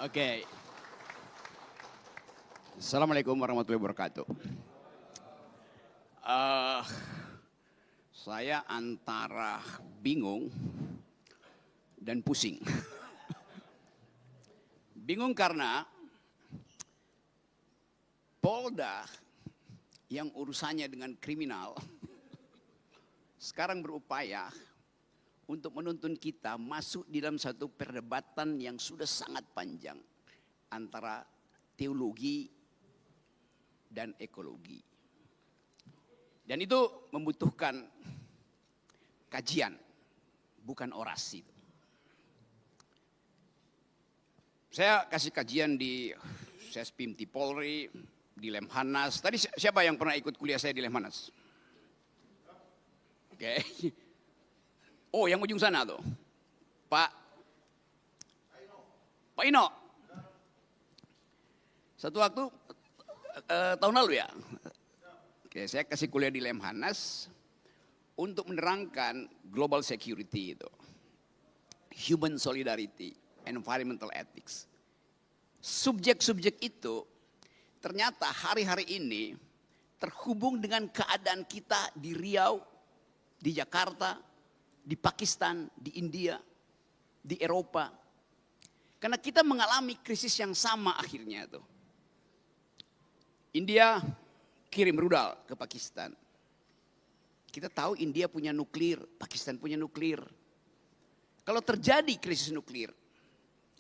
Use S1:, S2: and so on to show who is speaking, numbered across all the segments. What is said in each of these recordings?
S1: Oke. Assalamualaikum warahmatullahi wabarakatuh. Saya antara bingung dan pusing. Bingung karena Polda yang urusannya dengan kriminal sekarang berupaya untuk menuntun kita masuk di dalam satu perdebatan yang sudah sangat panjang antara teologi dan ekologi. Dan itu membutuhkan kajian, bukan orasi. Saya kasih kajian di Sespimti Polri, di Lemhanas. Tadi siapa yang pernah ikut kuliah saya di Lemhanas? Oke. Oh, yang ujung sana tuh. Pak Ino. Satu waktu tahun lalu ya. Oke, saya kasih kuliah di Lemhanas untuk menerangkan global security itu. Human solidarity, environmental ethics. Subjek-subjek itu ternyata hari-hari ini terhubung dengan keadaan kita di Riau, di Jakarta, di Pakistan, di India, di Eropa. Karena kita mengalami krisis yang sama akhirnya tuh. India kirim rudal ke Pakistan. Kita tahu India punya nuklir, Pakistan punya nuklir. Kalau terjadi krisis nuklir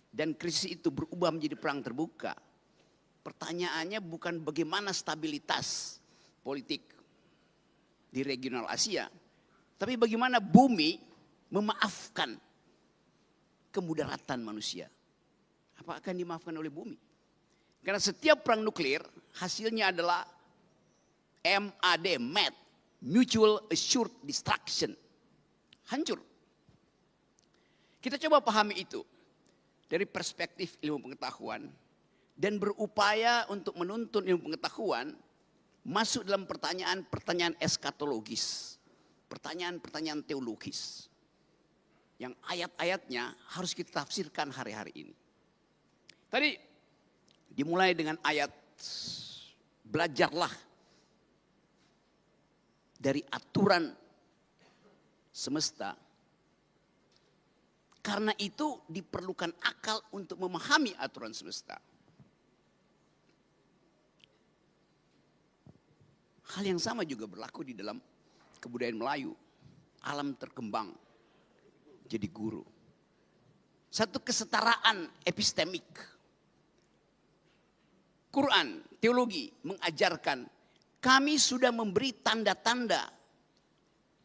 S1: dan krisis itu berubah menjadi perang terbuka, pertanyaannya bukan bagaimana stabilitas politik di regional Asia, tapi bagaimana bumi memaafkan kemudaratan manusia. Apa akan dimaafkan oleh bumi? Karena setiap perang nuklir hasilnya adalah MAD, Mutual Assured Destruction. Hancur. Kita coba pahami itu dari perspektif ilmu pengetahuan dan berupaya untuk menuntun ilmu pengetahuan masuk dalam pertanyaan-pertanyaan eskatologis. Pertanyaan-pertanyaan teologis yang ayat-ayatnya harus kita tafsirkan hari-hari ini. Tadi dimulai dengan ayat belajarlah dari aturan semesta. Karena itu diperlukan akal untuk memahami aturan semesta. Hal yang sama juga berlaku di dalam kebudayaan Melayu. Alam terkembang jadi guru. Satu kesetaraan epistemik. Quran, teologi mengajarkan kami sudah memberi tanda-tanda.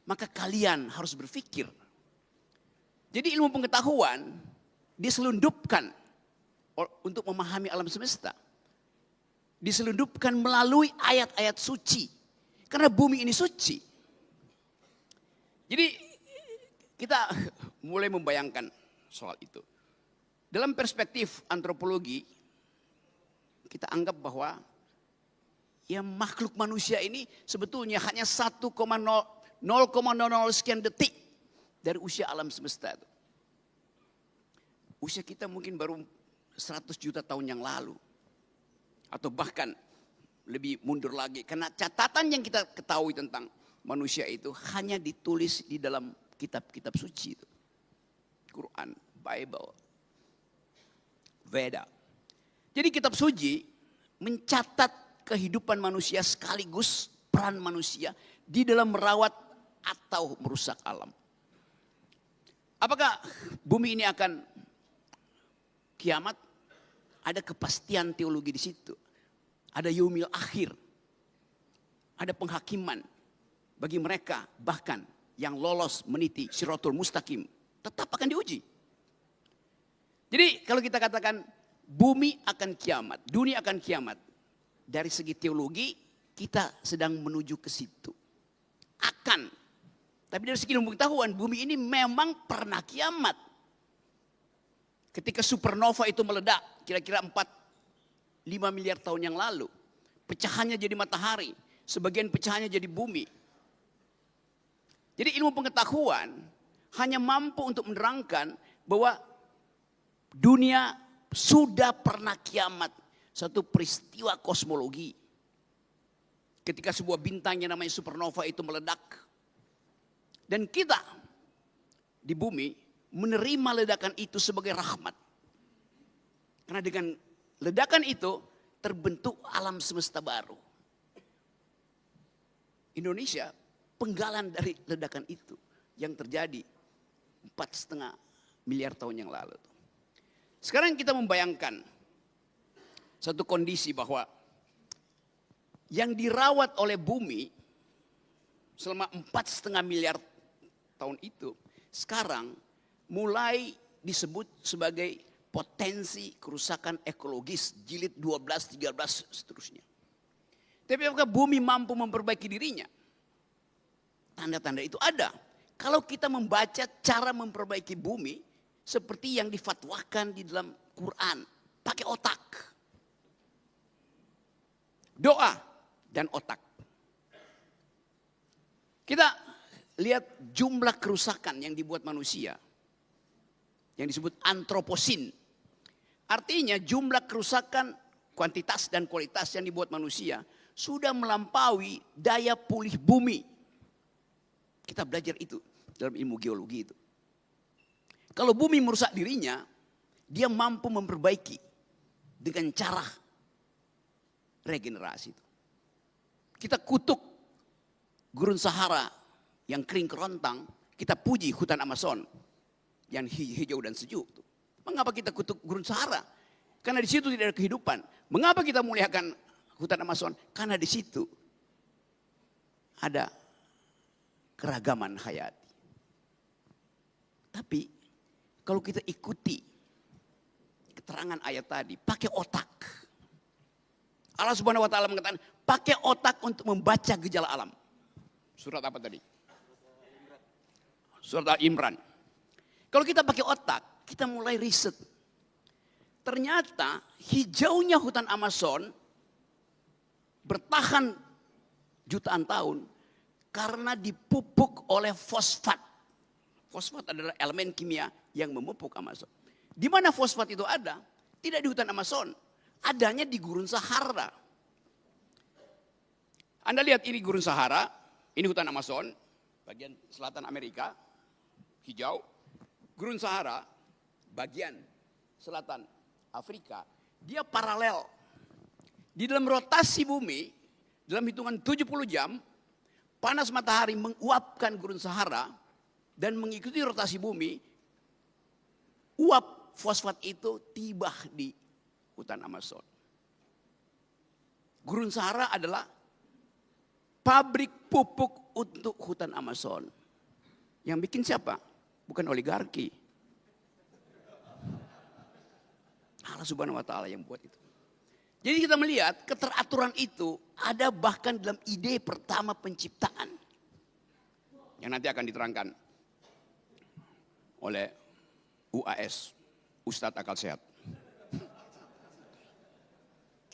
S1: Maka kalian harus berpikir. Jadi ilmu pengetahuan diselundupkan untuk memahami alam semesta. Diselundupkan melalui ayat-ayat suci. Karena bumi ini suci. Jadi kita mulai membayangkan soal itu. Dalam perspektif antropologi, kita anggap bahwa ya makhluk manusia ini sebetulnya hanya 0,00 sekian detik dari usia alam semesta itu. Usia kita mungkin baru 100 juta tahun yang lalu. Atau bahkan lebih mundur lagi. Karena catatan yang kita ketahui tentang manusia itu hanya ditulis di dalam kitab-kitab suci itu. Quran, Bible, Veda. Jadi kitab suci mencatat kehidupan manusia sekaligus peran manusia di dalam merawat atau merusak alam. Apakah bumi ini akan kiamat? Ada kepastian teologi di situ. Ada yaumil akhir. Ada penghakiman bagi mereka bahkan yang lolos meniti Shiratul Mustaqim tetap akan diuji. Jadi kalau kita katakan bumi akan kiamat, dunia akan kiamat, dari segi teologi kita sedang menuju ke situ. Akan. Tapi dari segi ilmu pengetahuan bumi ini memang pernah kiamat. Ketika supernova itu meledak kira-kira 4-5 miliar tahun yang lalu. Pecahannya jadi matahari, sebagian pecahannya jadi bumi. Jadi ilmu pengetahuan hanya mampu untuk menerangkan bahwa dunia sudah pernah kiamat. Satu peristiwa kosmologi. Ketika sebuah bintang yang namanya supernova itu meledak. Dan kita di bumi menerima ledakan itu sebagai rahmat. Karena dengan ledakan itu terbentuk alam semesta baru. Indonesia penggalan dari ledakan itu yang terjadi 4,5 miliar tahun yang lalu. Sekarang kita membayangkan satu kondisi bahwa yang dirawat oleh bumi selama 4,5 miliar tahun itu sekarang mulai disebut sebagai potensi kerusakan ekologis jilid 12, 13 seterusnya. Tapi apakah bumi mampu memperbaiki dirinya? Tanda-tanda itu ada. Kalau kita membaca cara memperbaiki bumi seperti yang difatwakan di dalam Quran, pakai otak. Doa dan otak. Kita lihat jumlah kerusakan yang dibuat manusia. Yang disebut antroposin. Artinya jumlah kerusakan kuantitas dan kualitas yang dibuat manusia sudah melampaui daya pulih bumi. Kita belajar itu dalam ilmu geologi itu. Kalau bumi merusak dirinya, dia mampu memperbaiki dengan cara regenerasi itu. Kita kutuk gurun Sahara yang kering kerontang, kita puji hutan Amazon yang hijau dan sejuk. Mengapa kita kutuk gurun Sahara? Karena di situ tidak ada kehidupan. Mengapa kita muliakan hutan Amazon? Karena di situ ada keragaman hayati. Tapi kalau kita ikuti keterangan ayat tadi, pakai otak. Allah Subhanahu wa taala mengatakan, pakai otak untuk membaca gejala alam. Surat apa tadi? Surat Al-Imran. Kalau kita pakai otak, kita mulai riset. Ternyata hijaunya hutan Amazon bertahan jutaan tahun karena dipupuk oleh fosfat. Fosfat adalah elemen kimia yang memupuk Amazon. Di mana fosfat itu ada? Tidak di hutan Amazon. Adanya di gurun Sahara. Anda lihat ini gurun Sahara, ini hutan Amazon, bagian selatan Amerika, hijau. Gurun Sahara, bagian selatan Afrika, dia paralel. Di dalam rotasi bumi, dalam hitungan 70 jam, panas matahari menguapkan gurun Sahara dan mengikuti rotasi bumi, uap fosfat itu tiba di hutan Amazon. Gurun Sahara adalah pabrik pupuk untuk hutan Amazon. Yang bikin siapa? Bukan oligarki. Allah Subhanahu wa taala yang buat itu. Jadi kita melihat keteraturan itu ada bahkan dalam ide pertama penciptaan. Yang nanti akan diterangkan oleh UAS, Ustadz Akal Sehat.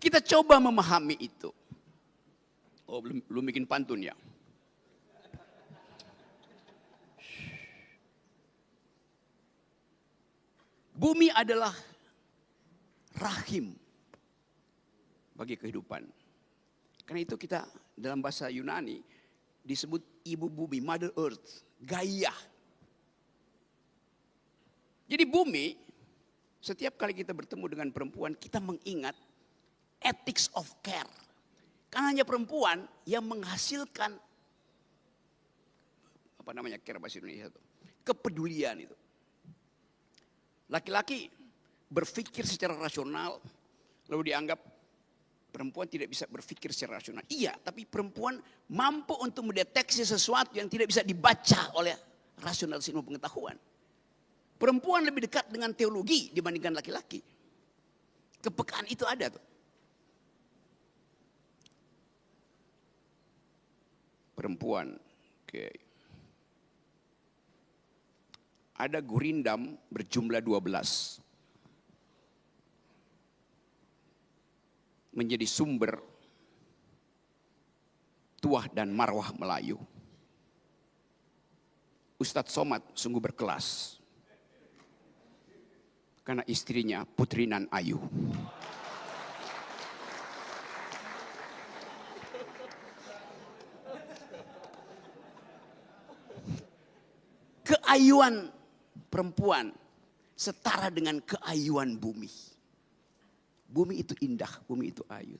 S1: Kita coba memahami itu. Oh, belum bikin pantun ya. Bumi adalah rahim bagi kehidupan. Karena itu kita dalam bahasa Yunani disebut ibu bumi, Mother Earth, Gaia. Jadi bumi, setiap kali kita bertemu dengan perempuan, kita mengingat ethics of care. Karena hanya perempuan yang menghasilkan care bahasa Indonesia itu, kepedulian itu. Laki-laki berpikir secara rasional, lalu dianggap perempuan tidak bisa berpikir secara rasional. Iya, tapi perempuan mampu untuk mendeteksi sesuatu yang tidak bisa dibaca oleh rasionalitas ilmu pengetahuan. Perempuan lebih dekat dengan teologi dibandingkan laki-laki. Kepekaan itu ada tuh. Perempuan, oke. Ada gurindam berjumlah 12. Menjadi sumber tuah dan marwah Melayu. Ustadz Somad sungguh berkelas. Karena istrinya Putri Nan Ayu. Keayuan perempuan setara dengan keayuan bumi. Bumi itu indah, bumi itu ayu.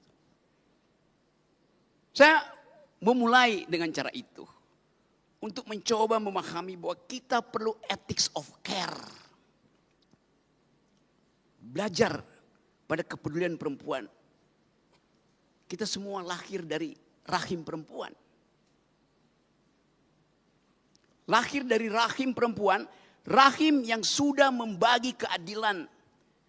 S1: Saya memulai dengan cara itu. Untuk mencoba memahami bahwa kita perlu ethics of care. Belajar pada kepedulian perempuan. Kita semua lahir dari rahim perempuan. Lahir dari rahim perempuan, rahim yang sudah membagi keadilan.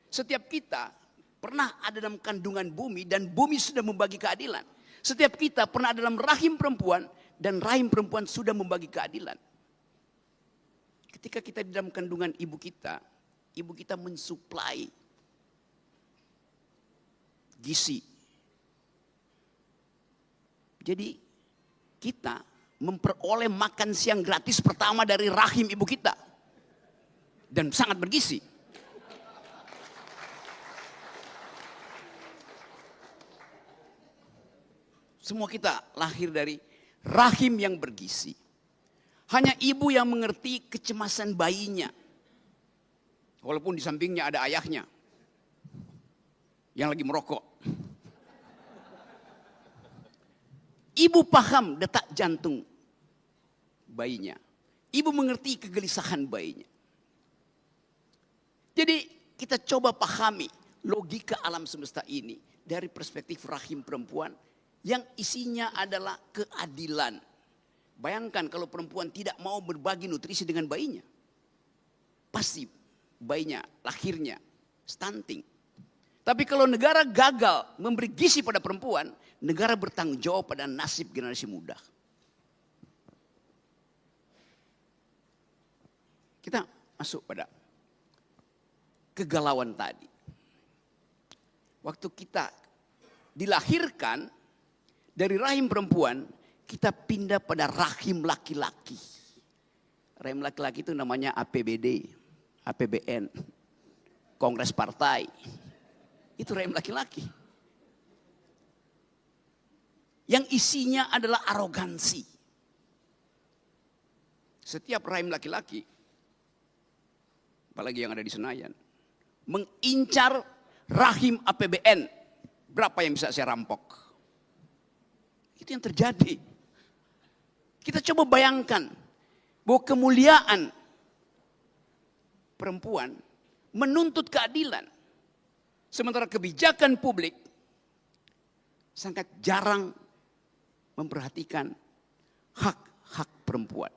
S1: Setiap kita pernah ada dalam kandungan bumi dan bumi sudah membagi keadilan. Setiap kita pernah ada dalam rahim perempuan dan rahim perempuan sudah membagi keadilan. Ketika kita di dalam kandungan ibu kita mensuplai gizi. Jadi kita memperoleh makan siang gratis pertama dari rahim ibu kita. Dan sangat bergizi. Semua kita lahir dari rahim yang bergizi. Hanya ibu yang mengerti kecemasan bayinya. Walaupun di sampingnya ada ayahnya yang lagi merokok. Ibu paham detak jantung bayinya. Ibu mengerti kegelisahan bayinya. Jadi kita coba pahami logika alam semesta ini dari perspektif rahim perempuan yang isinya adalah keadilan. Bayangkan kalau perempuan tidak mau berbagi nutrisi dengan bayinya. Pasti bayinya lahirnya stunting. Tapi kalau negara gagal memberi gizi pada perempuan, negara bertanggung jawab pada nasib generasi muda. Kita masuk pada kegalauan tadi. Waktu kita dilahirkan dari rahim perempuan, kita pindah pada rahim laki-laki. Rahim laki-laki itu namanya APBD, APBN, Kongres Partai. Itu rahim laki-laki. Yang isinya adalah arogansi. Setiap rahim laki-laki, apalagi yang ada di Senayan, mengincar rahim APBN. Berapa yang bisa saya rampok? Itu yang terjadi. Kita coba bayangkan bahwa kemuliaan perempuan menuntut keadilan. Sementara kebijakan publik sangat jarang memperhatikan hak-hak perempuan.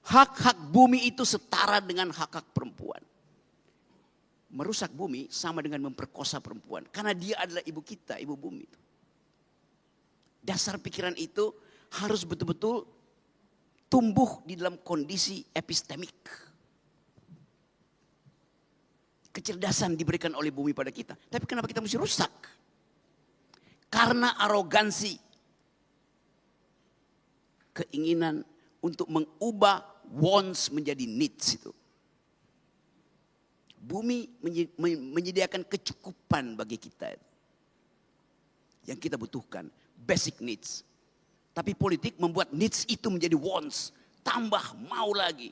S1: Hak-hak bumi itu setara dengan hak-hak perempuan. Merusak bumi sama dengan memperkosa perempuan. Karena dia adalah ibu kita, ibu bumi. Dasar pikiran itu harus betul-betul tumbuh di dalam kondisi epistemik. Kecerdasan diberikan oleh bumi pada kita. Tapi kenapa kita mesti rusak? Karena arogansi. Keinginan untuk mengubah wants menjadi needs itu. Bumi menyediakan kecukupan bagi kita. Yang kita butuhkan. Basic needs. Tapi politik membuat needs itu menjadi wants. Tambah mau lagi.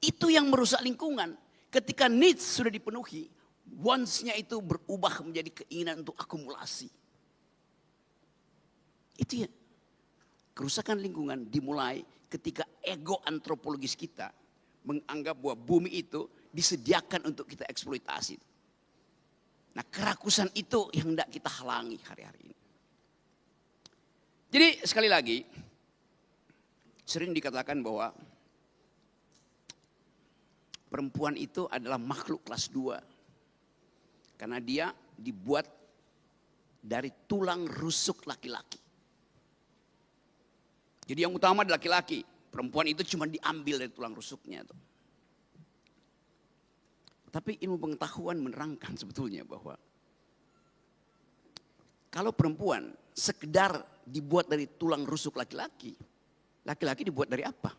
S1: Itu yang merusak lingkungan. Ketika needs sudah dipenuhi, wants-nya itu berubah menjadi keinginan untuk akumulasi. Itu ya. Kerusakan lingkungan dimulai ketika ego antropologis kita menganggap bahwa bumi itu disediakan untuk kita eksploitasi. Nah, kerakusan itu yang hendak kita halangi hari-hari ini. Jadi sekali lagi, sering dikatakan bahwa perempuan itu adalah makhluk kelas 2. Karena dia dibuat dari tulang rusuk laki-laki. Jadi yang utama adalah laki-laki. Perempuan itu cuma diambil dari tulang rusuknya. Tapi ilmu pengetahuan menerangkan sebetulnya bahwa kalau perempuan sekedar dibuat dari tulang rusuk laki-laki, laki-laki dibuat dari apa?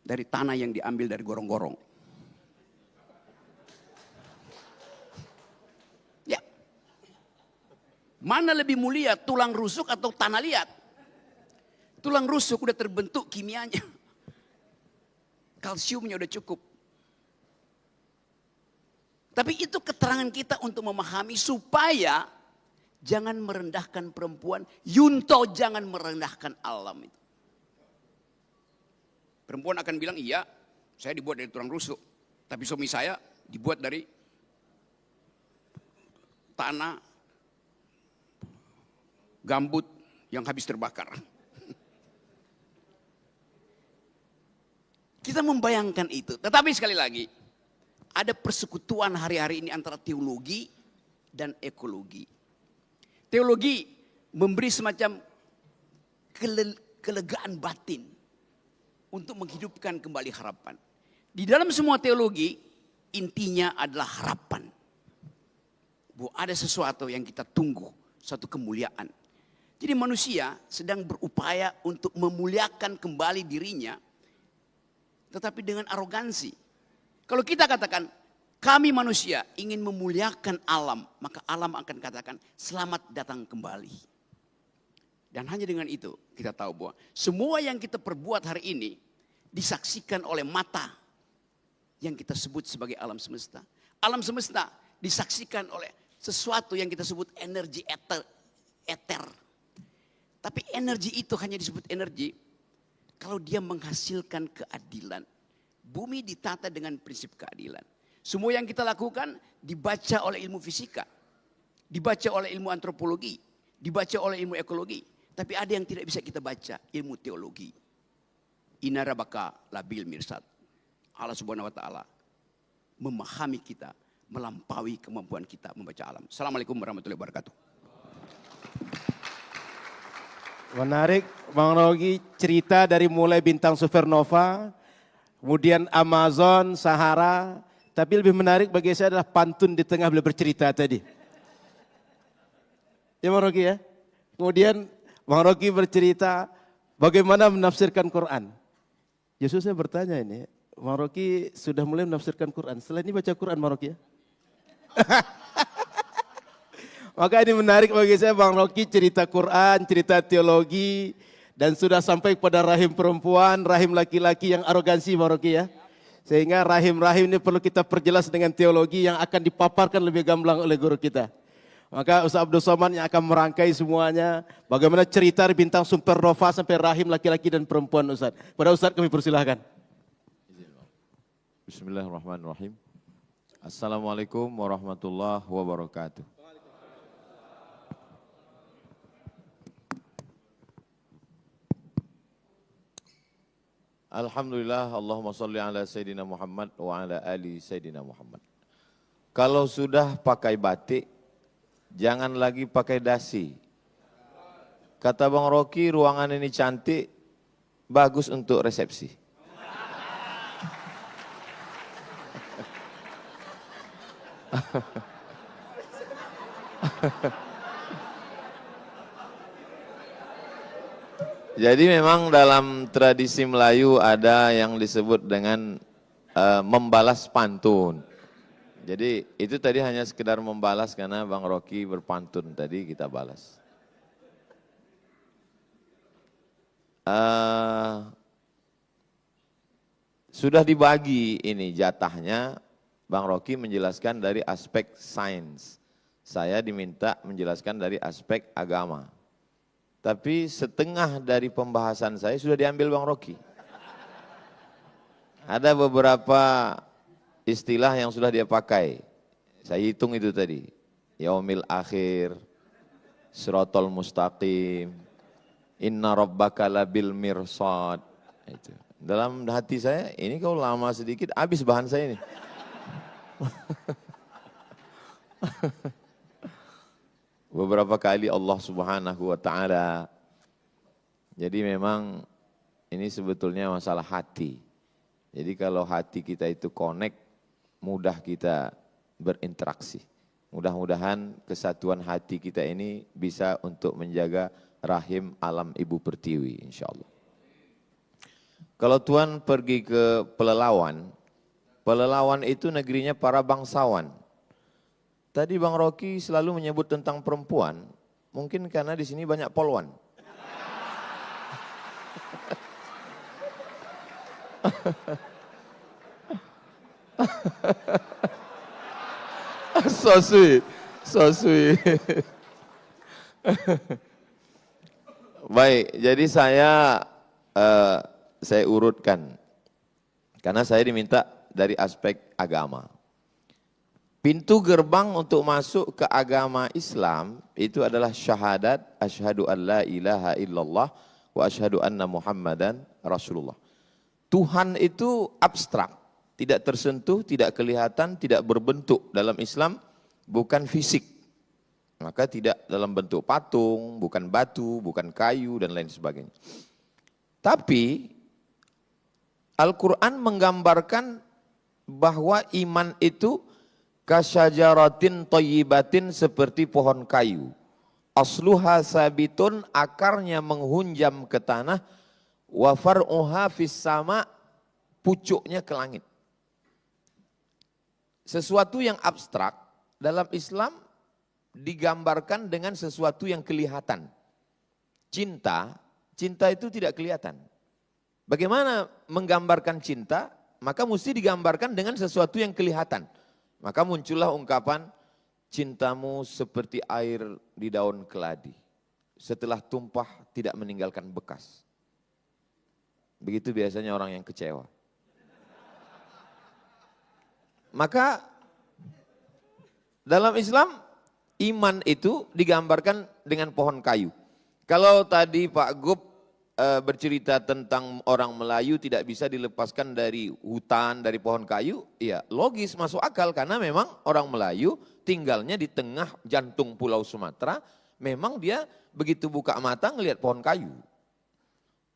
S1: dari tanah yang diambil dari gorong-gorong. Ya. Mana lebih mulia, tulang rusuk atau tanah liat? Tulang rusuk udah terbentuk kimianya. Kalsiumnya udah cukup. Tapi itu keterangan kita untuk memahami supaya jangan merendahkan perempuan. Yunto jangan merendahkan alam itu. Perempuan akan bilang, iya saya dibuat dari tulang rusuk. Tapi suami saya dibuat dari tanah gambut yang habis terbakar. Kita membayangkan itu. Tetapi sekali lagi, ada persekutuan hari-hari ini antara teologi dan ekologi. Teologi memberi semacam kelegaan batin untuk menghidupkan kembali harapan. Di dalam semua teologi, intinya adalah harapan. Bahwa ada sesuatu yang kita tunggu, suatu kemuliaan. Jadi manusia sedang berupaya untuk memuliakan kembali dirinya, tetapi dengan arogansi. Kalau kita katakan, kami manusia ingin memuliakan alam, maka alam akan katakan, selamat datang kembali. Dan hanya dengan itu kita tahu bahwa semua yang kita perbuat hari ini disaksikan oleh mata yang kita sebut sebagai alam semesta. Alam semesta disaksikan oleh sesuatu yang kita sebut energi eter. Tapi energi itu hanya disebut energi kalau dia menghasilkan keadilan. Bumi ditata dengan prinsip keadilan. Semua yang kita lakukan dibaca oleh ilmu fisika, dibaca oleh ilmu antropologi, dibaca oleh ilmu ekologi. Tapi ada yang tidak bisa kita baca, ilmu teologi. Inarabaka labil mirsad. Allah Subhanahu wa taala memahami kita, melampaui kemampuan kita membaca alam. Assalamualaikum warahmatullahi wabarakatuh.
S2: Menarik Bang Rogi, cerita dari mulai bintang supernova, kemudian Amazon, Sahara, tapi lebih menarik bagi saya adalah pantun di tengah beliau bercerita tadi. Ya Bang Rogi ya. Kemudian Bang Rogi bercerita bagaimana menafsirkan Quran. Justru saya bertanya ini, Bang Rogi sudah mulai menafsirkan Quran. Setelah ini baca Quran Bang Rogi ya. Maka ini menarik bagi saya Bang Rogi cerita Quran, cerita teologi. Dan sudah sampai pada rahim perempuan, rahim laki-laki yang arogansi Bang Rogi ya. Sehingga rahim-rahim ini perlu kita perjelas dengan teologi yang akan dipaparkan lebih gamblang oleh guru kita. Maka Ustaz Abdul Somad yang akan merangkai semuanya. Bagaimana cerita bintang supernova sampai rahim laki-laki dan perempuan Ustaz. Pada Ustaz kami persilahkan.
S3: Bismillahirrahmanirrahim. Assalamualaikum warahmatullahi wabarakatuh. Alhamdulillah, Allahumma salli ala Sayyidina Muhammad wa ala ali Sayyidina Muhammad. Kalau sudah pakai batik, jangan lagi pakai dasi. Kata Bang Rocky, ruangan ini cantik, bagus untuk resepsi. Jadi memang dalam tradisi Melayu ada yang disebut dengan membalas pantun. Jadi itu tadi hanya sekedar membalas karena Bang Rocky berpantun tadi kita balas. Sudah dibagi ini jatahnya, Bang Rocky menjelaskan dari aspek sains. Saya diminta menjelaskan dari aspek agama. Tapi setengah dari pembahasan saya sudah diambil Bang Rocky. Ada beberapa istilah yang sudah dia pakai. Saya hitung itu tadi. Yaumil akhir, siratal mustaqim, inna rabbaka labil mirsad. Itu. Dalam hati saya, ini kalau lama sedikit habis bahan saya ini. Beberapa kali Allah Subhanahu wa taala. Jadi memang ini sebetulnya masalah hati. Jadi kalau hati kita itu connect, mudah kita berinteraksi. Mudah-mudahan kesatuan hati kita ini bisa untuk menjaga rahim alam ibu pertiwi, insya Allah. Kalau Tuhan pergi ke Pelelawan, Pelelawan itu negerinya para bangsawan. Tadi Bang Rocky selalu menyebut tentang perempuan, mungkin karena di sini banyak polwan. So sweet, so sweet. Baik, jadi saya urutkan karena saya diminta dari aspek agama. Pintu gerbang untuk masuk ke agama Islam itu adalah syahadat asyhadu an la ilaha illallah wa asyhadu anna Muhammadan Rasulullah. Tuhan itu abstrak, tidak tersentuh, tidak kelihatan, tidak berbentuk dalam Islam, bukan fisik. Maka tidak dalam bentuk patung, bukan batu, bukan kayu dan lain sebagainya. Tapi Al-Quran menggambarkan bahwa iman itu kasyajaratin thayyibatin, seperti pohon kayu. Asluha sabitun, akarnya menghunjam ke tanah, wa far'uha fis sama, pucuknya ke langit. Sesuatu yang abstrak dalam Islam digambarkan dengan sesuatu yang kelihatan. Cinta itu tidak kelihatan. Bagaimana menggambarkan cinta? Maka mesti digambarkan dengan sesuatu yang kelihatan. Maka muncullah ungkapan, cintamu seperti air di daun keladi. Setelah tumpah tidak meninggalkan bekas. Begitu biasanya orang yang kecewa. Maka dalam Islam, iman itu digambarkan dengan pohon kayu. Kalau tadi Pak Gub bercerita tentang orang Melayu tidak bisa dilepaskan dari hutan, dari pohon kayu, ya logis, masuk akal, karena memang orang Melayu tinggalnya di tengah jantung Pulau Sumatera, memang dia begitu buka mata ngelihat pohon kayu.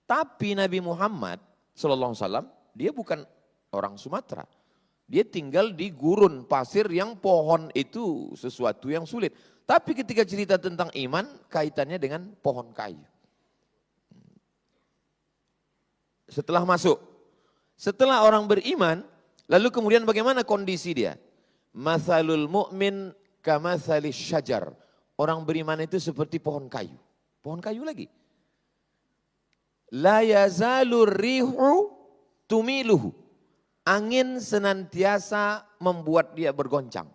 S3: Tapi Nabi Muhammad SAW, dia bukan orang Sumatera. Dia tinggal di gurun pasir yang pohon itu sesuatu yang sulit. Tapi ketika cerita tentang iman, kaitannya dengan pohon kayu. Setelah orang beriman, lalu kemudian bagaimana kondisi dia? Mathalul mu'min kamathalis syajar. Orang beriman itu seperti pohon kayu. Pohon kayu lagi. La yazalur rihu tumiluhu. Angin senantiasa membuat dia bergoncang.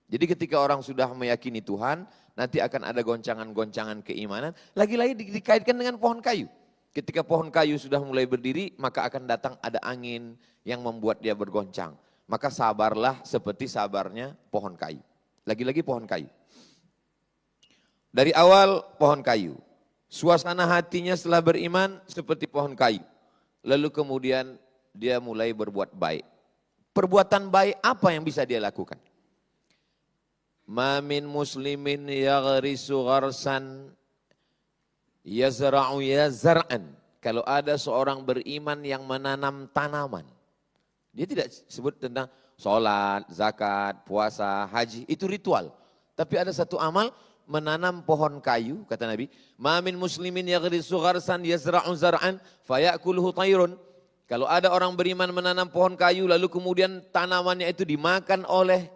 S3: Jadi ketika orang sudah meyakini Tuhan, nanti akan ada goncangan-goncangan keimanan. Lagi-lagi dikaitkan dengan pohon kayu. Ketika pohon kayu sudah mulai berdiri, maka akan datang ada angin yang membuat dia bergoncang. Maka sabarlah seperti sabarnya pohon kayu. Lagi-lagi pohon kayu. Dari awal pohon kayu. Suasana hatinya setelah beriman seperti pohon kayu. Lalu kemudian dia mulai berbuat baik. Perbuatan baik apa yang bisa dia lakukan? Ma min muslimin yaghrisu gharsan yazra'u yazra'an. Kalau ada seorang beriman yang menanam tanaman. Dia tidak sebut tentang sholat, zakat, puasa, haji. Itu ritual. Tapi ada satu amal, menanam pohon kayu, kata Nabi. Ma min muslimin yaghrisu gharsan yazra'u zar'an fayakuluhu tayrun. Kalau ada orang beriman menanam pohon kayu, lalu kemudian tanamannya itu dimakan oleh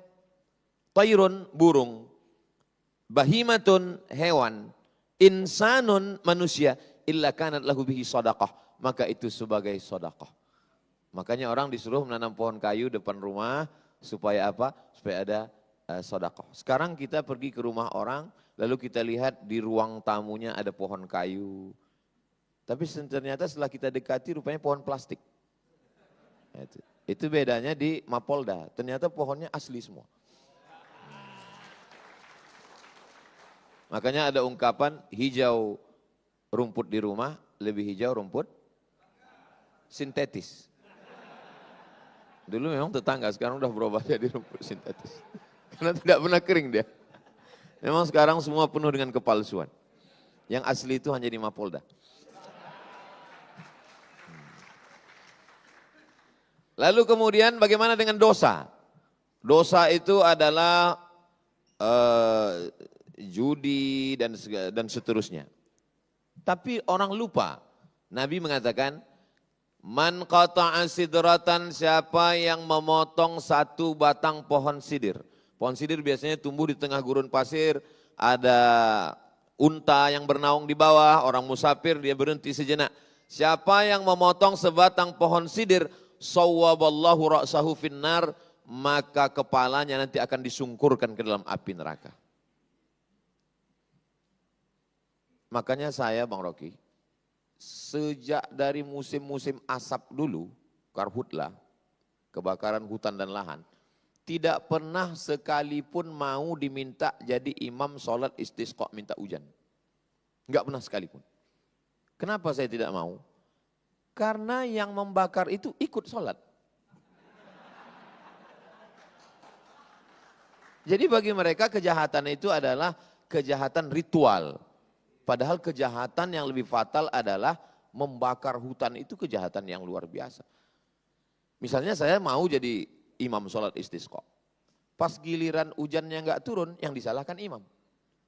S3: tayrun, burung. Bahimatun, hewan. Insanun, manusia. Illa kanat lahu bihi sadaqah. Maka itu sebagai sadaqah. Makanya orang disuruh menanam pohon kayu depan rumah. Supaya apa? Supaya ada sadaqah. Sekarang kita pergi ke rumah orang, lalu kita lihat di ruang tamunya ada pohon kayu. Tapi ternyata setelah kita dekati rupanya pohon plastik. Itu bedanya di Mapolda. Ternyata pohonnya asli semua. Makanya ada ungkapan hijau rumput di rumah, lebih hijau rumput sintetis. Dulu memang tetangga, sekarang udah berubah jadi rumput sintetis. Karena tidak pernah kering dia. Memang sekarang semua penuh dengan kepalsuan. Yang asli itu hanya di Mapolda. Lalu kemudian bagaimana dengan dosa? Dosa itu adalah judi dan seterusnya. Tapi orang lupa. Nabi mengatakan, Man qata'a sidratan, siapa yang memotong satu batang pohon sidir. Pohon sidir biasanya tumbuh di tengah gurun pasir, ada unta yang bernaung di bawah, orang musafir dia berhenti sejenak. Siapa yang memotong sebatang pohon sidir, sawwaballahu ra'sahu finnar, maka kepalanya nanti akan disungkurkan ke dalam api neraka. Makanya saya Bang Rocky, sejak dari musim-musim asap dulu, karhutlah, kebakaran hutan dan lahan, tidak pernah sekalipun mau diminta jadi imam sholat istisqa minta hujan. Enggak pernah sekalipun. Kenapa saya tidak mau? Karena yang membakar itu ikut sholat. Jadi bagi mereka kejahatan itu adalah kejahatan ritual. Padahal kejahatan yang lebih fatal adalah membakar hutan, itu kejahatan yang luar biasa. Misalnya saya mau jadi imam sholat istisqa. Pas giliran hujannya enggak turun, yang disalahkan imam.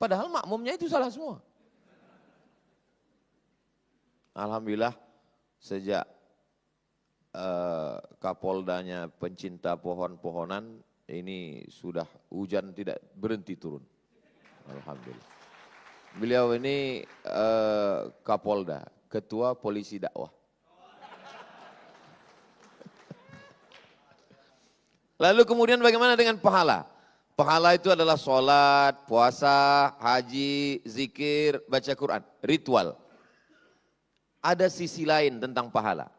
S3: Padahal makmumnya itu salah semua. Alhamdulillah sejak Kapoldanya pencinta pohon-pohonan, ini sudah hujan tidak berhenti turun. Alhamdulillah. Beliau ini Kapolda, ketua polisi dakwah. Lalu kemudian bagaimana dengan pahala? Pahala itu adalah sholat, puasa, haji, zikir, baca Quran, ritual. Ada sisi lain tentang pahala.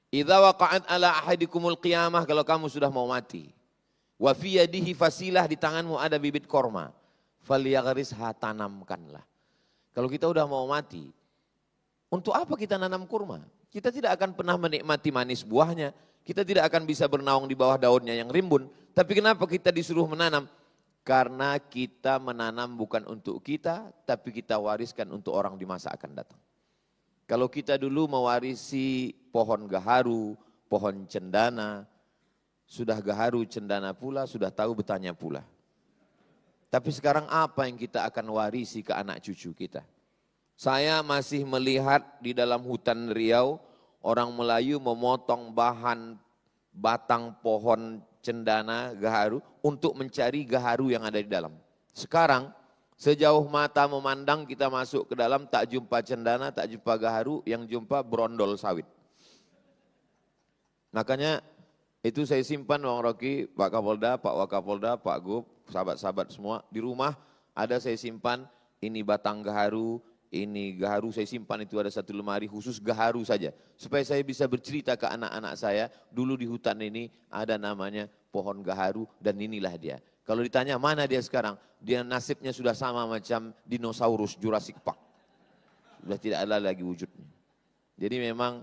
S3: Idza waqa'at ala ahadikumul qiyamah, kalau kamu sudah mau mati. Wa fi yadihi fasilah, di tanganmu ada bibit korma. Falyaghrisha, tanamkanlah. Kalau kita udah mau mati, untuk apa kita nanam kurma? Kita tidak akan pernah menikmati manis buahnya. Kita tidak akan bisa bernaung di bawah daunnya yang rimbun. Tapi kenapa kita disuruh menanam? Karena kita menanam bukan untuk kita, tapi kita wariskan untuk orang di masa akan datang. Kalau kita dulu mewarisi pohon gaharu, pohon cendana, sudah gaharu cendana pula, sudah tahu betahnya pula. Tapi sekarang apa yang kita akan warisi ke anak cucu kita? Saya masih melihat di dalam hutan Riau, orang Melayu memotong batang pohon cendana gaharu untuk mencari gaharu yang ada di dalam. Sekarang sejauh mata memandang kita masuk ke dalam, tak jumpa cendana, tak jumpa gaharu, yang jumpa brondol sawit. Makanya itu saya simpan Bang Rocky, Pak Kapolda, Pak Wakapolda, Pak Gub, sahabat-sahabat semua. Di rumah ada saya simpan, ini batang gaharu, ini gaharu saya simpan, itu ada satu lemari khusus gaharu saja. Supaya saya bisa bercerita ke anak-anak saya, dulu di hutan ini ada namanya pohon gaharu dan inilah dia. Kalau ditanya mana dia sekarang, dia nasibnya sudah sama macam dinosaurus Jurassic Park. Sudah tidak ada lagi wujudnya. Jadi memang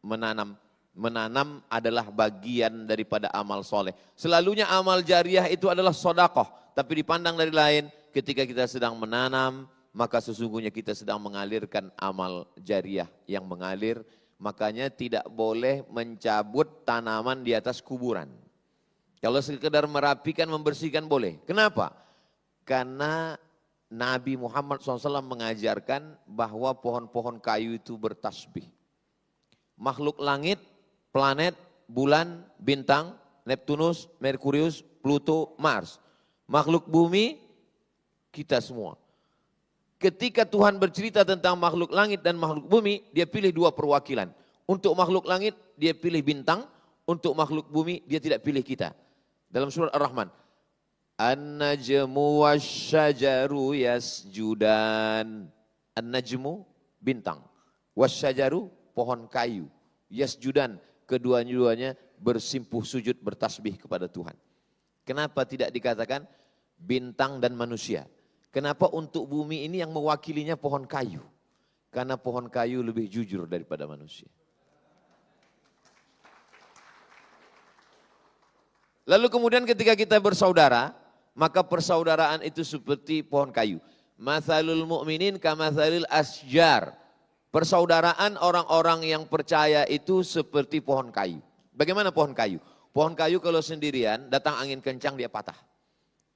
S3: menanam adalah bagian daripada amal soleh. Selalunya amal jariah itu adalah sodakoh. Tapi dipandang dari lain, ketika kita sedang menanam, maka sesungguhnya kita sedang mengalirkan amal jariah yang mengalir. Makanya tidak boleh mencabut tanaman di atas kuburan. Kalau sekedar merapikan, membersihkan boleh. Kenapa? Karena Nabi Muhammad SAW mengajarkan bahwa pohon-pohon kayu itu bertasbih. Makhluk langit, planet, bulan, bintang, Neptunus, Merkurius, Pluto, Mars. Makhluk bumi, kita semua. Ketika Tuhan bercerita tentang makhluk langit dan makhluk bumi, dia pilih dua perwakilan. Untuk makhluk langit, dia pilih bintang. Untuk makhluk bumi, dia tidak pilih kita. Dalam surat Ar-Rahman. An-najmu wasyajaru yasjudan. An-najmu, bintang. Wasyajaru, pohon kayu. Yasjudan, kedua-duanya bersimpuh sujud bertasbih kepada Tuhan. Kenapa tidak dikatakan bintang dan manusia? Kenapa untuk bumi ini yang mewakilinya pohon kayu? Karena pohon kayu lebih jujur daripada manusia. Lalu kemudian ketika kita bersaudara, maka persaudaraan itu seperti pohon kayu. Mathalul mu'minin kamathalil asjar. Persaudaraan orang-orang yang percaya itu seperti pohon kayu. Bagaimana pohon kayu? Pohon kayu kalau sendirian, datang angin kencang dia patah.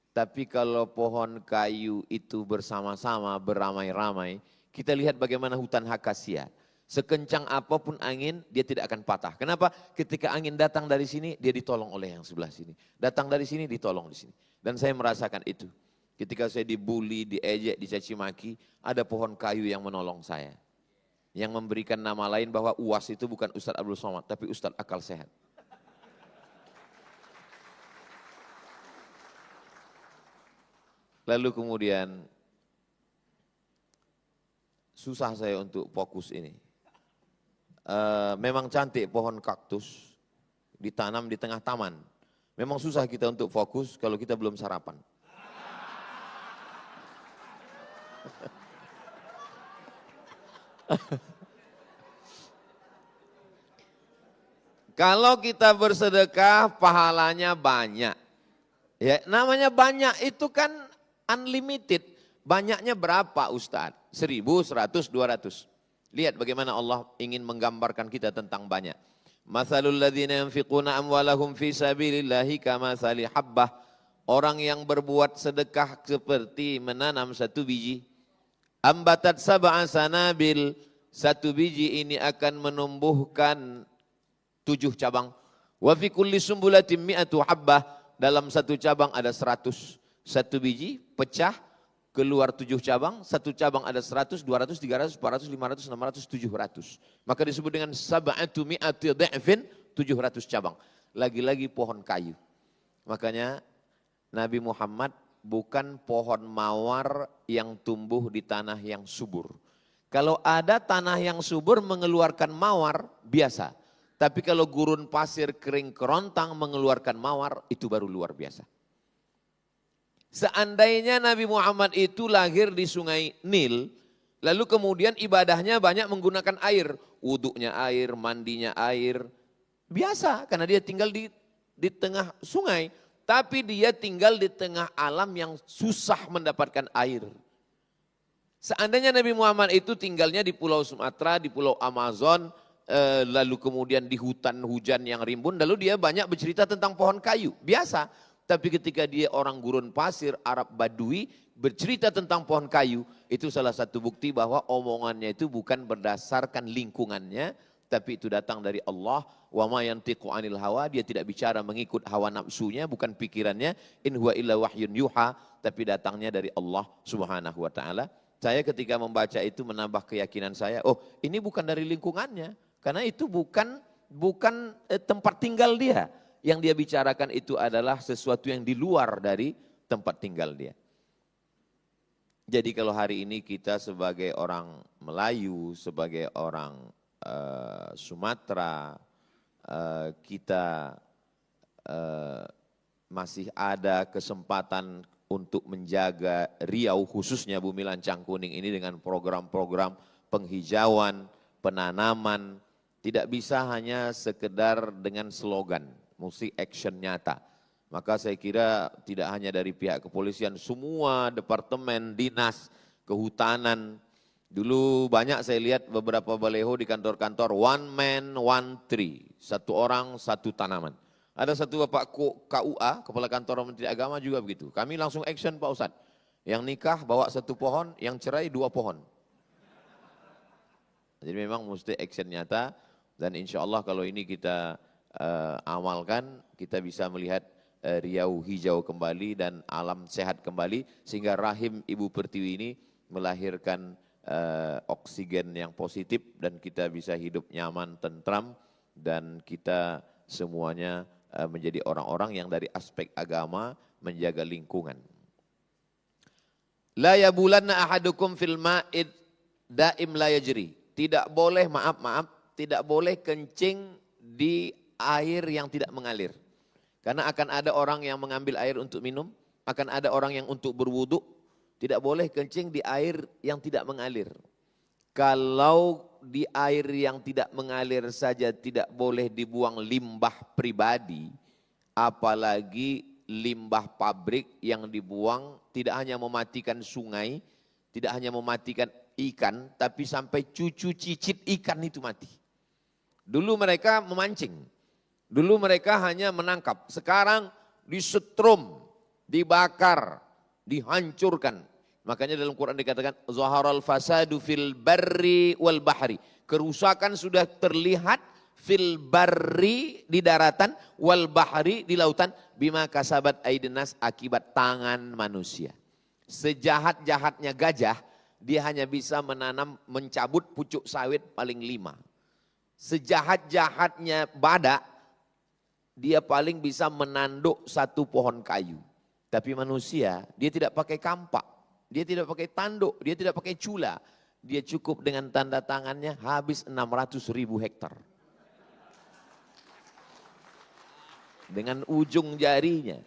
S3: Tapi kalau pohon kayu itu bersama-sama, beramai-ramai, kita lihat bagaimana hutan akasia. Sekencang apapun angin, dia tidak akan patah. Kenapa? Ketika angin datang dari sini, dia ditolong oleh yang sebelah sini. Datang dari sini, ditolong di sini. Dan saya merasakan itu. Ketika saya dibully, diejek, dicaci maki, ada pohon kayu yang menolong saya. Yang memberikan nama lain bahwa UAS itu bukan Ustadz Abdul Somad, tapi Ustadz Akal Sehat. Lalu kemudian, susah saya untuk fokus ini. Memang cantik pohon kaktus ditanam di tengah taman. Memang susah kita untuk fokus kalau kita belum sarapan. Kalau kita bersedekah pahalanya banyak. Ya, namanya banyak itu kan unlimited. Banyaknya berapa Ustadz? 1000, 100, 200. Lihat bagaimana Allah ingin menggambarkan kita tentang banyak. Mathalul ladzina yunfiquna amwalahum fi sabilillahi kamathali habbah. Orang yang berbuat sedekah seperti menanam satu biji. Ambatat sab'a sanabil. Satu biji ini akan menumbuhkan 7 cabang. Wa fi kulli sumbulatin mi'atu habbah. Dalam satu cabang ada 100. Satu biji pecah. Keluar 7 cabang, satu cabang ada 100, 200, 300, 400, 500, 600, 700. Maka disebut dengan sab'atu mi'ati dha'fin, 700 cabang. Lagi-lagi pohon kayu. Makanya Nabi Muhammad bukan pohon mawar yang tumbuh di tanah yang subur. Kalau ada tanah yang subur mengeluarkan mawar, biasa. Tapi kalau gurun pasir kering kerontang mengeluarkan mawar, itu baru luar biasa. Seandainya Nabi Muhammad itu lahir di sungai Nil, lalu kemudian ibadahnya banyak menggunakan air. Wuduknya air, mandinya air. Biasa, karena dia tinggal di tengah sungai. Tapi dia tinggal di tengah alam yang susah mendapatkan air. Seandainya Nabi Muhammad itu tinggalnya di Pulau Sumatera, di Pulau Amazon, lalu kemudian di hutan hujan yang rimbun, lalu dia banyak bercerita tentang pohon kayu. Biasa. Tapi ketika dia orang gurun pasir, Arab Badui, bercerita tentang pohon kayu, itu salah satu bukti bahwa omongannya itu bukan berdasarkan lingkungannya, tapi itu datang dari Allah. Wa ma yantiqu 'anil hawa, dia tidak bicara mengikut hawa nafsunya, bukan pikirannya. In huwa illa wahyun yuha, tapi datangnya dari Allah Subhanahu wa taala. Saya ketika membaca itu menambah keyakinan saya, oh ini bukan dari lingkungannya, karena itu bukan tempat tinggal dia. Yang dia bicarakan itu adalah sesuatu yang di luar dari tempat tinggal dia. Jadi kalau hari ini kita sebagai orang Melayu, sebagai orang Sumatera, kita masih ada kesempatan untuk menjaga Riau, khususnya Bumi Lancang Kuning ini dengan program-program penghijauan, penanaman. Tidak bisa hanya sekedar dengan slogan. Mesti action nyata. Maka saya kira tidak hanya dari pihak kepolisian, semua departemen, dinas, kehutanan. Dulu banyak saya lihat beberapa baleho di kantor-kantor, one man, one tree. Satu orang, satu tanaman. Ada satu Bapak KUA, Kepala Kantor Menteri Agama juga begitu. Kami langsung action Pak Ustadz. Yang nikah bawa 1 pohon, yang cerai 2 pohon. Jadi memang mesti action nyata. Dan insya Allah kalau ini kita amalkan, kita bisa melihat Riau hijau kembali dan alam sehat kembali, sehingga rahim Ibu Pertiwi ini melahirkan oksigen yang positif dan kita bisa hidup nyaman, tentram, dan kita semuanya menjadi orang-orang yang dari aspek agama menjaga lingkungan. La yabulanna ahadukum fil ma'id daim la yajri. Tidak boleh, tidak boleh kencing di air yang tidak mengalir. Karena akan ada orang yang mengambil air untuk minum, akan ada orang yang untuk berwudu. Tidak boleh kencing di air yang tidak mengalir. Kalau di air yang tidak mengalir saja tidak boleh dibuang limbah pribadi, apalagi limbah pabrik yang dibuang tidak hanya mematikan sungai, tidak hanya mematikan ikan, tapi sampai cucu cicit ikan itu mati. Dulu mereka memancing. Dulu mereka hanya menangkap, sekarang disetrum, dibakar, dihancurkan. Makanya dalam Quran dikatakan zaharal fasadu fil barri wal bahri. Kerusakan sudah terlihat fil barri di daratan wal bahri di lautan bima kasabat aidinas akibat tangan manusia. Sejahat-jahatnya gajah dia hanya bisa mencabut pucuk sawit paling 5. Sejahat-jahatnya badak dia paling bisa menanduk 1 pohon kayu. Tapi manusia dia tidak pakai kampak, dia tidak pakai tanduk, dia tidak pakai cula. Dia cukup dengan tanda tangannya habis 600.000 hektar. Dengan ujung jarinya.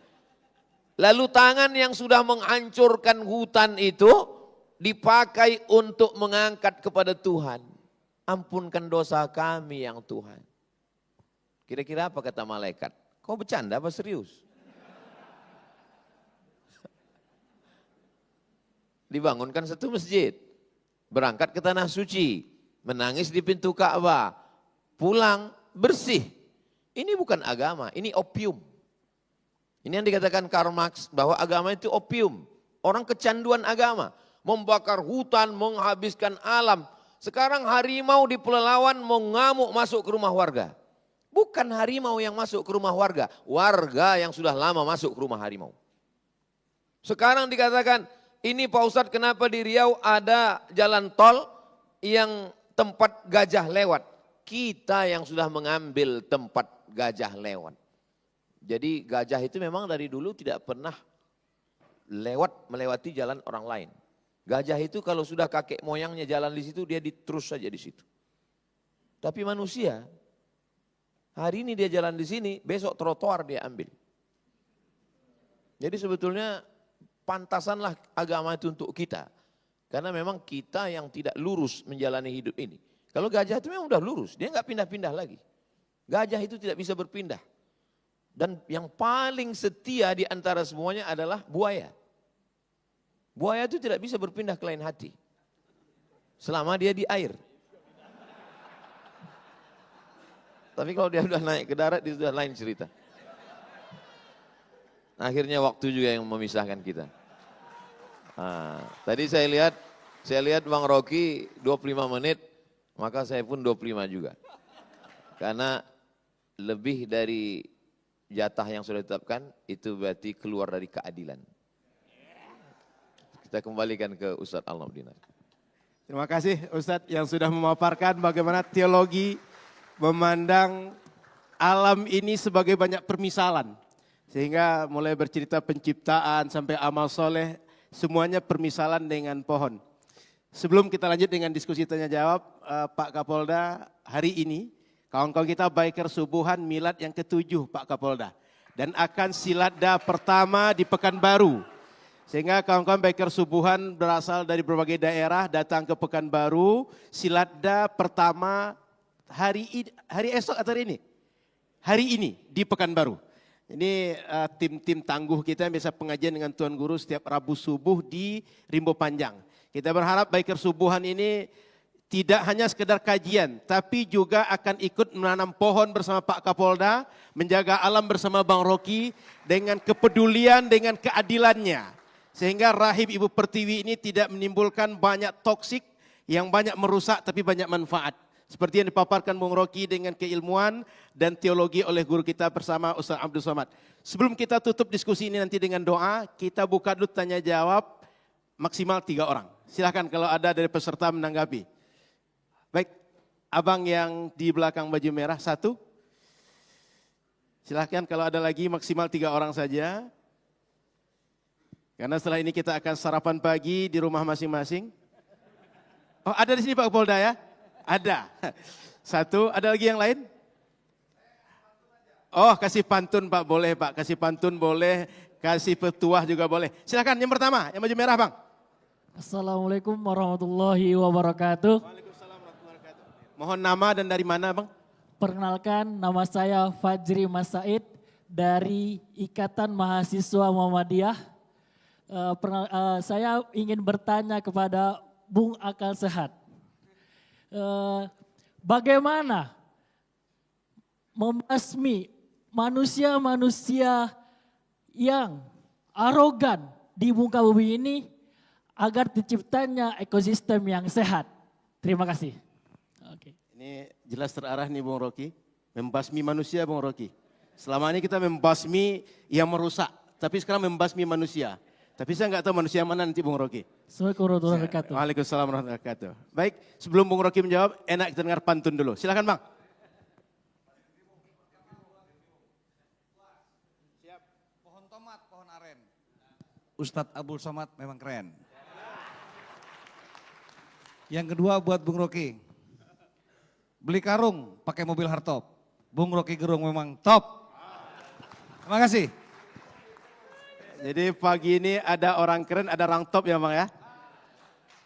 S3: Lalu tangan yang sudah menghancurkan hutan itu dipakai untuk mengangkat kepada Tuhan. Ampunkan dosa kami yang Tuhan. Kira-kira apa kata malaikat? Kau bercanda apa serius? Dibangunkan satu masjid. Berangkat ke tanah suci. Menangis di pintu Ka'bah. Pulang bersih. Ini bukan agama, ini opium. Ini yang dikatakan Karl Marx bahwa agama itu opium. Orang kecanduan agama. Membakar hutan, menghabiskan alam. Sekarang harimau di Pelalawan mau ngamuk masuk ke rumah warga. Bukan harimau yang masuk ke rumah warga. Warga yang sudah lama masuk ke rumah harimau. Sekarang dikatakan, ini Pak Ustadz kenapa di Riau ada jalan tol yang tempat gajah lewat. Kita yang sudah mengambil tempat gajah lewat. Jadi gajah itu memang dari dulu tidak pernah melewati jalan orang lain. Gajah itu kalau sudah kakek moyangnya jalan di situ, dia terus saja di situ. Tapi manusia, hari ini dia jalan di sini, besok trotoar dia ambil. Jadi sebetulnya pantasanlah agama itu untuk kita. Karena memang kita yang tidak lurus menjalani hidup ini. Kalau gajah itu memang udah lurus, dia nggak pindah-pindah lagi. Gajah itu tidak bisa berpindah. Dan yang paling setia di antara semuanya adalah buaya. Buaya itu tidak bisa berpindah ke lain hati. Selama dia di air. Tapi kalau dia sudah naik ke darat, itu sudah lain cerita. Akhirnya waktu juga yang memisahkan kita. Tadi saya lihat Bang Rocky 25 menit, maka saya pun 25 juga. Karena lebih dari jatah yang sudah ditetapkan, itu berarti keluar dari keadilan. Kita kembalikan ke Ustadz Al-Nabdina.
S2: Terima kasih Ustadz yang sudah memaparkan bagaimana teologi memandang alam ini sebagai banyak permisalan. Sehingga mulai bercerita penciptaan sampai amal soleh, semuanya permisalan dengan pohon. Sebelum kita lanjut dengan diskusi tanya jawab, Pak Kapolda, hari ini kawan-kawan kita biker subuhan milad yang ke-7 Pak Kapolda. Dan akan siladda pertama di Pekanbaru. Sehingga kawan-kawan biker subuhan berasal dari berbagai daerah datang ke Pekanbaru. Siladda pertama hari esok atau hari ini? Hari ini di Pekanbaru. Ini tim-tim tangguh kita yang biasa pengajian dengan Tuan Guru setiap Rabu subuh di Rimbo Panjang. Kita berharap biker subuhan ini tidak hanya sekedar kajian, tapi juga akan ikut menanam pohon bersama Pak Kapolda, menjaga alam bersama Bang Rocky dengan kepedulian, dengan keadilannya. Sehingga rahim Ibu Pertiwi ini tidak menimbulkan banyak toksik yang banyak merusak tapi banyak manfaat. Seperti yang dipaparkan Bung Rocky dengan keilmuan dan teologi oleh guru kita bersama Ustaz Abdul Somad. Sebelum kita tutup diskusi ini nanti dengan doa, kita buka dulu tanya jawab maksimal 3 orang. Silahkan kalau ada dari peserta menanggapi. Baik, abang yang di belakang baju merah 1. Silahkan kalau ada lagi maksimal 3 orang saja. Karena setelah ini kita akan sarapan pagi di rumah masing-masing. Oh ada di sini Pak Kapolda ya? Ada. 1, ada lagi yang lain? Oh kasih pantun Pak, boleh Pak. Kasih pantun boleh, kasih petuah juga boleh. Silakan yang pertama, yang baju merah Bang.
S4: Assalamualaikum warahmatullahi wabarakatuh.
S2: Waalaikumsalam warahmatullahi wabarakatuh. Mohon nama dan dari mana Bang?
S4: Perkenalkan nama saya Fajri Mas Said dari Ikatan Mahasiswa Muhammadiyah. Saya ingin bertanya kepada Bung Akal Sehat. Bagaimana membasmi manusia-manusia yang arogan di muka bumi ini agar terciptanya ekosistem yang sehat. Terima kasih. Oke.
S2: Ini jelas terarah nih Bung Rocky, membasmi manusia Bung Rocky. Selama ini kita membasmi yang merusak, tapi sekarang membasmi manusia. Tapi saya nggak tahu manusia mana nanti Bung Rocky.
S4: Assalamualaikum warahmatullahi wabarakatuh.
S2: Waalaikumsalam warahmatullahi wabarakatuh. Baik, sebelum Bung Rocky menjawab, enak kita dengar pantun dulu. Silakan Bang.
S5: Pohon tomat, pohon aren. Ustadz Abdul Somad memang keren. Yang kedua buat Bung Rocky. Beli karung pakai mobil hardtop. Bung Rocky Gerung memang top. Terima kasih.
S2: Jadi pagi ini ada orang keren, ada orang top ya Bang ya.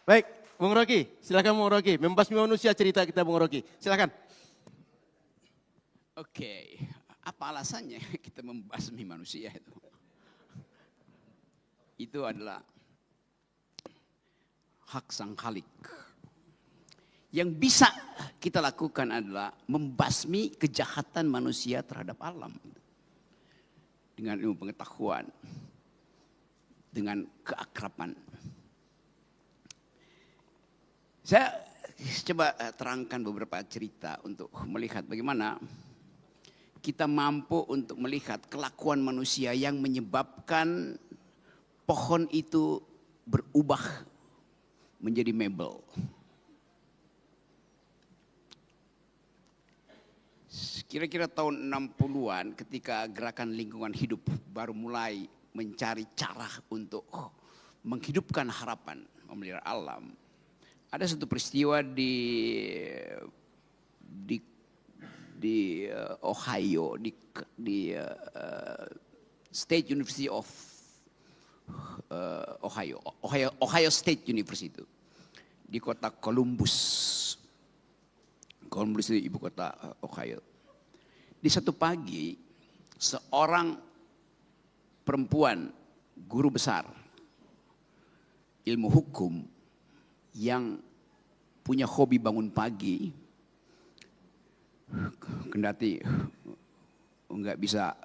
S2: Baik, Bung Rocky, silakan Bung Rocky. Membasmi manusia cerita kita Bung Rocky. Silakan.
S1: Oke, apa alasannya kita membasmi manusia itu? Itu adalah hak Sang Khalik. Yang bisa kita lakukan adalah membasmi kejahatan manusia terhadap alam. Dengan ilmu pengetahuan, dengan keakraban. Saya coba terangkan beberapa cerita untuk melihat bagaimana kita mampu untuk melihat kelakuan manusia yang menyebabkan pohon itu berubah menjadi mebel. Kira-kira tahun 60-an ketika gerakan lingkungan hidup baru mulai mencari cara untuk menghidupkan harapan memelihara alam. Ada satu peristiwa di Ohio, di State University of Ohio State University itu, di kota Columbus. Columbus itu ibu kota Ohio. Di satu pagi, seorang perempuan guru besar ilmu hukum yang punya hobi bangun pagi, kendati enggak bisa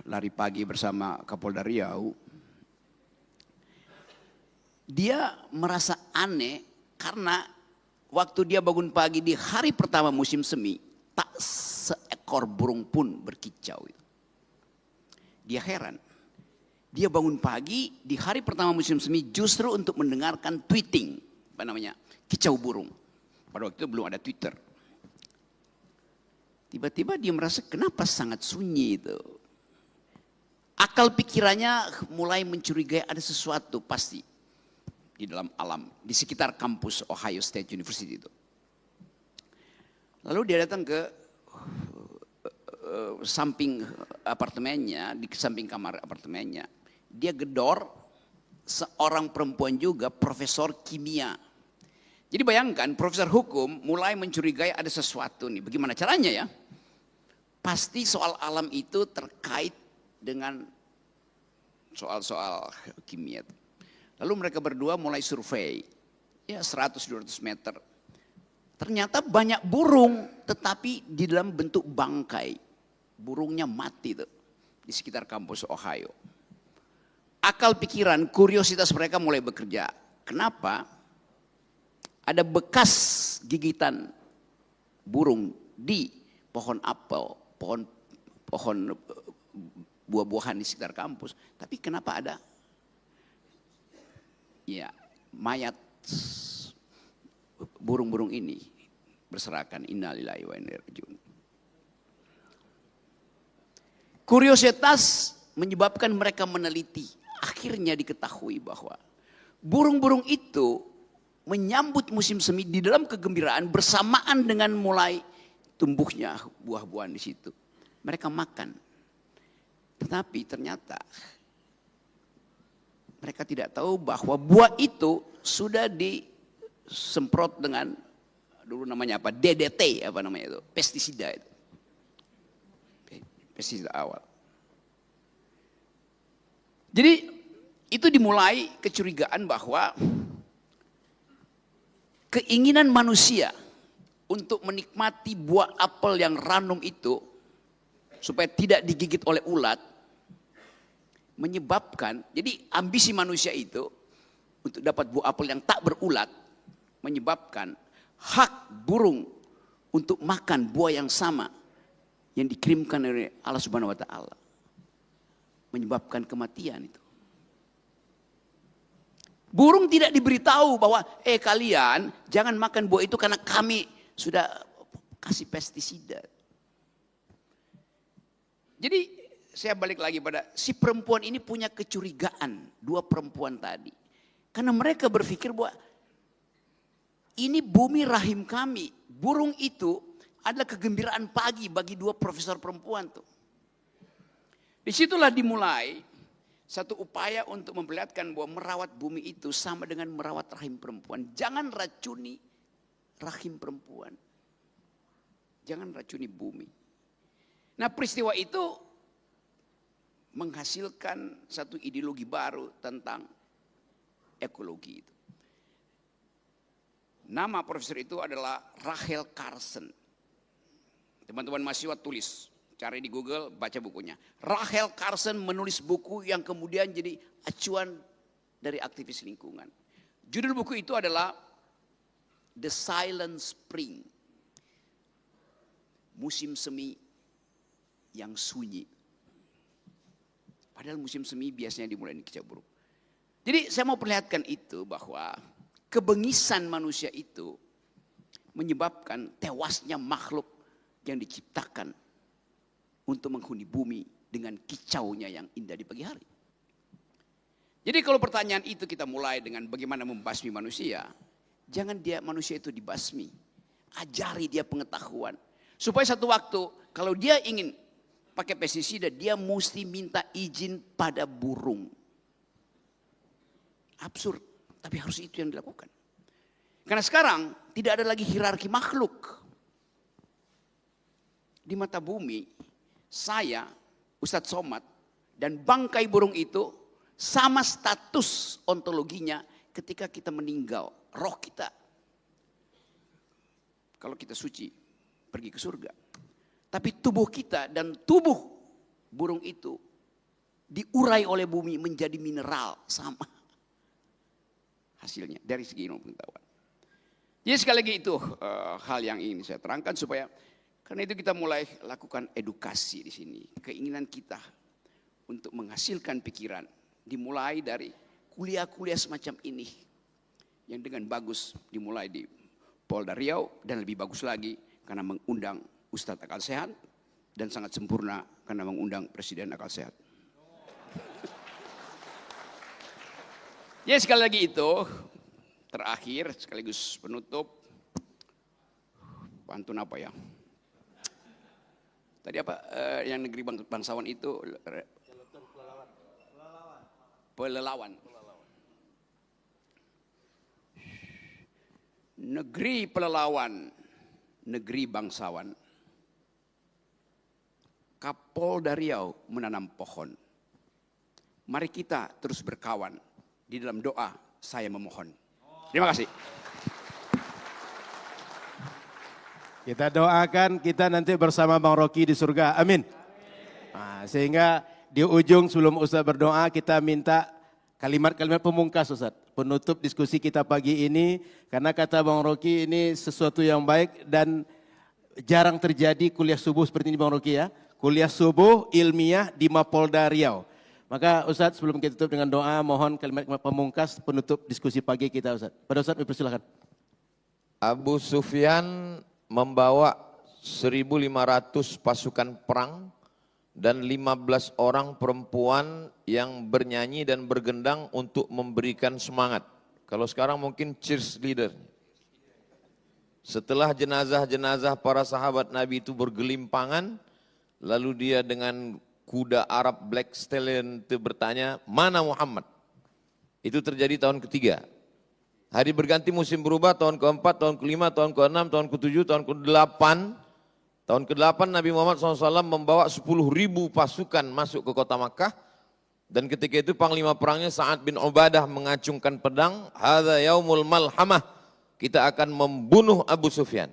S1: lari pagi bersama Kapolda Riau, dia merasa aneh karena waktu dia bangun pagi di hari pertama musim semi, tak seekor burung pun berkicau. Dia heran. Dia bangun pagi di hari pertama musim semi justru untuk mendengarkan tweeting, kicau burung. Pada waktu itu belum ada Twitter. Tiba-tiba dia merasa kenapa sangat sunyi itu. Akal pikirannya mulai mencurigai ada sesuatu pasti di dalam alam, di sekitar kampus Ohio State University itu. Lalu dia datang ke samping apartemennya, di samping kamar apartemennya. Dia gedor seorang perempuan juga profesor kimia. Jadi bayangkan profesor hukum mulai mencurigai ada sesuatu nih. Bagaimana caranya ya? Pasti soal alam itu terkait dengan soal-soal kimia. Lalu mereka berdua mulai survei. Ya 100-200 meter. Ternyata banyak burung tetapi di dalam bentuk bangkai. Burungnya mati tuh di sekitar kampus Ohio. Akal pikiran, kuriositas mereka mulai bekerja. Kenapa? Ada bekas gigitan burung di pohon apel, pohon buah-buahan di sekitar kampus. Tapi kenapa ada ya mayat burung-burung ini berserakan, innalillahi wa inna ilaihi rajiun. Kuriositas menyebabkan mereka meneliti. Akhirnya diketahui bahwa burung-burung itu menyambut musim semi di dalam kegembiraan bersamaan dengan mulai tumbuhnya buah-buahan di situ. Mereka makan. Tetapi ternyata mereka tidak tahu bahwa buah itu sudah disemprot dengan dulu namanya apa? DDT apa namanya itu? Pestisida itu. Pestisida awal. Jadi itu dimulai kecurigaan bahwa keinginan manusia untuk menikmati buah apel yang ranum itu supaya tidak digigit oleh ulat menyebabkan, jadi ambisi manusia itu untuk dapat buah apel yang tak berulat menyebabkan hak burung untuk makan buah yang sama yang dikirimkan oleh Allah Subhanahu wa taala menyebabkan kematian itu. Burung tidak diberitahu bahwa kalian jangan makan buah itu karena kami sudah kasih pestisida. Jadi saya balik lagi pada si perempuan ini punya kecurigaan, dua perempuan tadi. Karena mereka berpikir bahwa ini bumi rahim kami. Burung itu adalah kegembiraan pagi bagi dua profesor perempuan tuh. Disitulah dimulai satu upaya untuk memperlihatkan bahwa merawat bumi itu sama dengan merawat rahim perempuan. Jangan racuni rahim perempuan. Jangan racuni bumi. Nah, peristiwa itu menghasilkan satu ideologi baru tentang ekologi itu. Nama profesor itu adalah Rachel Carson. Teman-teman mahasiswa tulis, cari di Google, baca bukunya. Rachel Carson menulis buku yang kemudian jadi acuan dari aktivis lingkungan. Judul buku itu adalah The Silent Spring. Musim semi yang sunyi. Padahal musim semi biasanya dimulai di Kicau Buruk. Jadi saya mau perlihatkan itu bahwa kebengisan manusia itu menyebabkan tewasnya makhluk yang diciptakan untuk menghuni bumi dengan kicaunya yang indah di pagi hari. Jadi kalau pertanyaan itu kita mulai dengan bagaimana membasmi manusia, jangan dia manusia itu dibasmi. Ajari dia pengetahuan. Supaya satu waktu kalau dia ingin pakai pestisida, dia mesti minta izin pada burung. Absurd, tapi harus itu yang dilakukan. Karena sekarang tidak ada lagi hierarki makhluk. Di mata bumi, saya, Ustadz Somad, dan bangkai burung itu sama status ontologinya ketika kita meninggal. Roh kita, kalau kita suci, pergi ke surga. Tapi tubuh kita dan tubuh burung itu diurai oleh bumi menjadi mineral sama. Hasilnya dari segi ilmu pengetahuan. Jadi sekali lagi itu hal yang ingin saya terangkan supaya karena itu kita mulai lakukan edukasi di sini. Keinginan kita untuk menghasilkan pikiran dimulai dari kuliah-kuliah semacam ini yang dengan bagus dimulai di Polda Riau dan lebih bagus lagi karena mengundang Ustadz Akal Sehat dan sangat sempurna karena mengundang Presiden Akal Sehat. Ya sekali lagi itu terakhir sekaligus penutup pantun apa ya? Tadi apa yang negeri bangsawan itu? Pelelawan. Negeri pelelawan, negeri bangsawan. Kapolda Riau menanam pohon. Mari kita terus berkawan. Di dalam doa saya memohon. Terima kasih.
S2: Kita doakan kita nanti bersama Bang Rocky di surga. Amin. Nah, sehingga di ujung sebelum Ustaz berdoa kita minta kalimat-kalimat pemungkas Ustaz. Penutup diskusi kita pagi ini. Karena kata Bang Rocky ini sesuatu yang baik dan jarang terjadi kuliah subuh seperti ini Bang Rocky ya. Kuliah subuh ilmiah di Mapolda Riau. Maka Ustaz sebelum kita tutup dengan doa mohon kalimat-kalimat pemungkas penutup diskusi pagi kita Ustaz. Pada Ustaz dipersilakan.
S3: Abu Sufyan membawa 1.500 pasukan perang dan 15 orang perempuan yang bernyanyi dan bergendang untuk memberikan semangat. Kalau sekarang mungkin cheerleader. Setelah jenazah-jenazah para sahabat Nabi itu bergelimpangan, lalu dia dengan kuda Arab Black Stallion itu bertanya, mana Muhammad? Itu terjadi tahun ketiga. Hari berganti musim berubah, tahun keempat, tahun kelima, tahun keenam, tahun ketujuh, tahun kedelapan. Tahun ke-8 Nabi Muhammad SAW membawa 10.000 pasukan masuk ke kota Makkah. Dan ketika itu panglima perangnya Sa'ad bin Ubadah mengacungkan pedang. Hadza yaumul malhamah. Kita akan membunuh Abu Sufyan.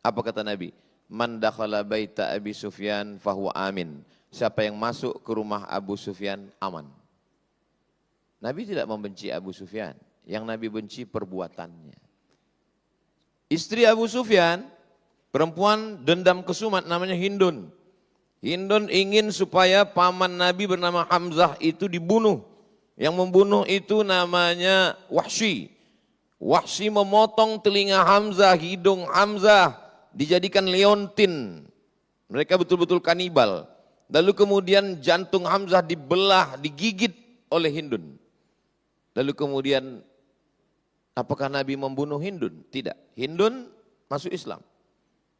S3: Apa kata Nabi? Man dakhala baita Abi Sufyan fahuwa amin. Siapa yang masuk ke rumah Abu Sufyan aman. Nabi tidak membenci Abu Sufyan. Yang Nabi benci perbuatannya. Istri Abu Sufyan, perempuan dendam kesumat namanya Hindun. Hindun ingin supaya paman Nabi bernama Hamzah itu dibunuh. Yang membunuh itu namanya Wahsy. Wahsy memotong telinga Hamzah, hidung Hamzah, dijadikan leontin. Mereka betul-betul kanibal. Lalu kemudian jantung Hamzah dibelah, digigit oleh Hindun. Lalu kemudian apakah Nabi membunuh Hindun? Tidak. Hindun masuk Islam.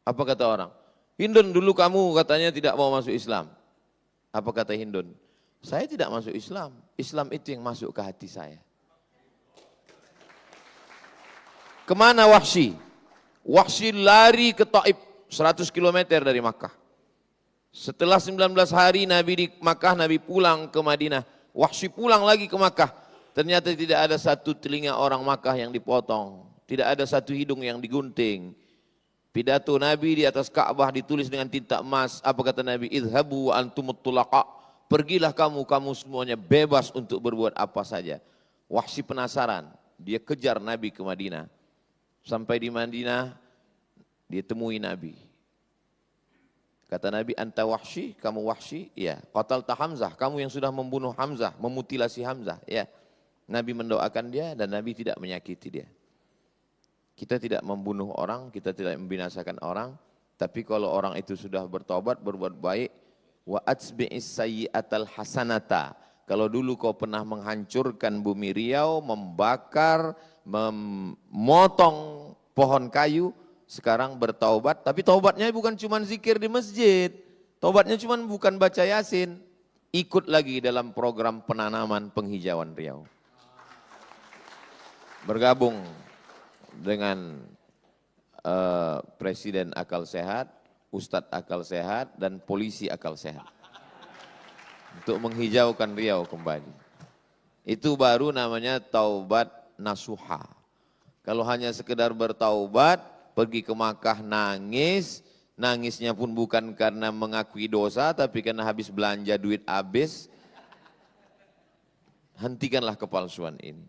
S3: Apa kata orang? Hindun, dulu kamu katanya tidak mau masuk Islam. Apa kata Hindun? Saya tidak masuk Islam. Islam itu yang masuk ke hati saya. Kemana Wahsy? Wahsy lari ke Taif, 100 km dari Makkah. Setelah 19 hari Nabi di Makkah, Nabi pulang ke Madinah. Wahsy pulang lagi ke Makkah. Ternyata tidak ada satu telinga orang Makkah yang dipotong. Tidak ada satu hidung yang digunting. Pidato Nabi di atas Ka'bah ditulis dengan tinta emas. Apa kata Nabi? Idhabu wa antumut tulaqa. Pergilah kamu semuanya bebas untuk berbuat apa saja. Wahsy penasaran. Dia kejar Nabi ke Madinah. Sampai di Madinah, dia temui Nabi. Kata Nabi, anta Wahsy, kamu Wahsy? Ya. Qatalta Hamzah, kamu yang sudah membunuh Hamzah, memutilasi Hamzah. Ya. Nabi mendoakan dia dan Nabi tidak menyakiti dia. Kita tidak membunuh orang, kita tidak membinasakan orang, tapi kalau orang itu sudah bertobat, berbuat baik, wa atsbi'is sayyi'atal hasanata. Kalau dulu kau pernah menghancurkan bumi Riau, membakar, memotong pohon kayu, sekarang bertaubat, tapi taubatnya bukan cuma zikir di masjid, taubatnya cuma bukan baca Yasin, ikut lagi dalam program penanaman penghijauan Riau. Bergabung dengan Presiden Akal Sehat, Ustadz Akal Sehat, dan Polisi Akal Sehat. Untuk menghijaukan Riau kembali. Itu baru namanya taubat nasuha. Kalau hanya sekedar bertaubat, pergi ke Makkah nangis, nangisnya pun bukan karena mengakui dosa, tapi karena habis belanja duit habis. Hentikanlah kepalsuan ini.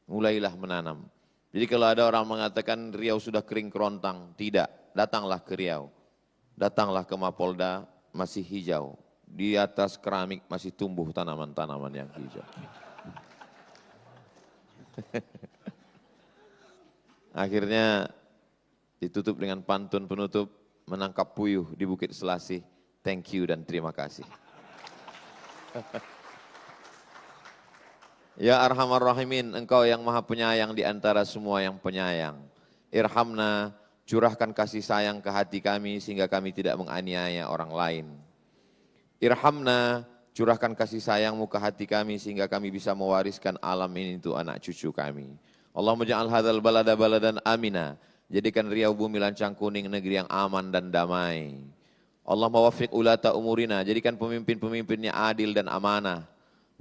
S3: Mulailah menanam. Jadi kalau ada orang mengatakan Riau sudah kering kerontang, tidak. Datanglah ke Riau. Datanglah ke Mapolda, masih hijau. Di atas keramik masih tumbuh tanaman-tanaman yang hijau. Akhirnya ditutup dengan pantun penutup, menangkap puyuh di Bukit Selasih. Thank you dan terima kasih. Ya Arhamar Rahimin, Engkau yang maha penyayang di antara semua yang penyayang. Irhamna, curahkan kasih sayang ke hati kami sehingga kami tidak menganiaya orang lain. Irhamna, curahkan kasih sayangmu ke hati kami sehingga kami bisa mewariskan alam ini untuk anak cucu kami. Allahumma ja'al hadzal balada baladan amina. Jadikan Riau bumi lancang kuning negeri yang aman dan damai. Allahumma waffiq ulata umurina. Jadikan pemimpin-pemimpinnya adil dan amanah.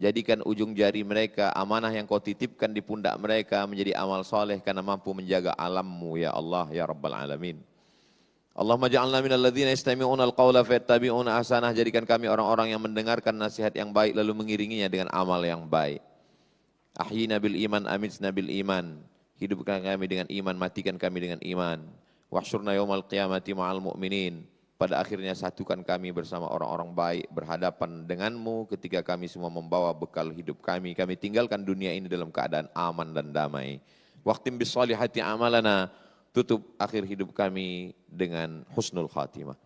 S3: Jadikan ujung jari mereka, amanah yang kau titipkan di pundak mereka menjadi amal soleh karena mampu menjaga alammu ya Allah ya Rabbal Alamin. Allahumma ja'alna minal ladzina yastami'una al-qawla fayattabi'una ahsanah. Jadikan kami orang-orang yang mendengarkan nasihat yang baik lalu mengiringinya dengan amal yang baik. Ahyina bil iman amitsna bil iman. Hidupkan kami dengan iman, matikan kami dengan iman. Wahsyurna yaumal qiyamati ma'al mu'minin. Pada akhirnya satukan kami bersama orang-orang baik berhadapan denganmu ketika kami semua membawa bekal hidup kami. Kami tinggalkan dunia ini dalam keadaan aman dan damai. Waqtim bis solihati amalana. Tutup akhir hidup kami dengan husnul khatimah.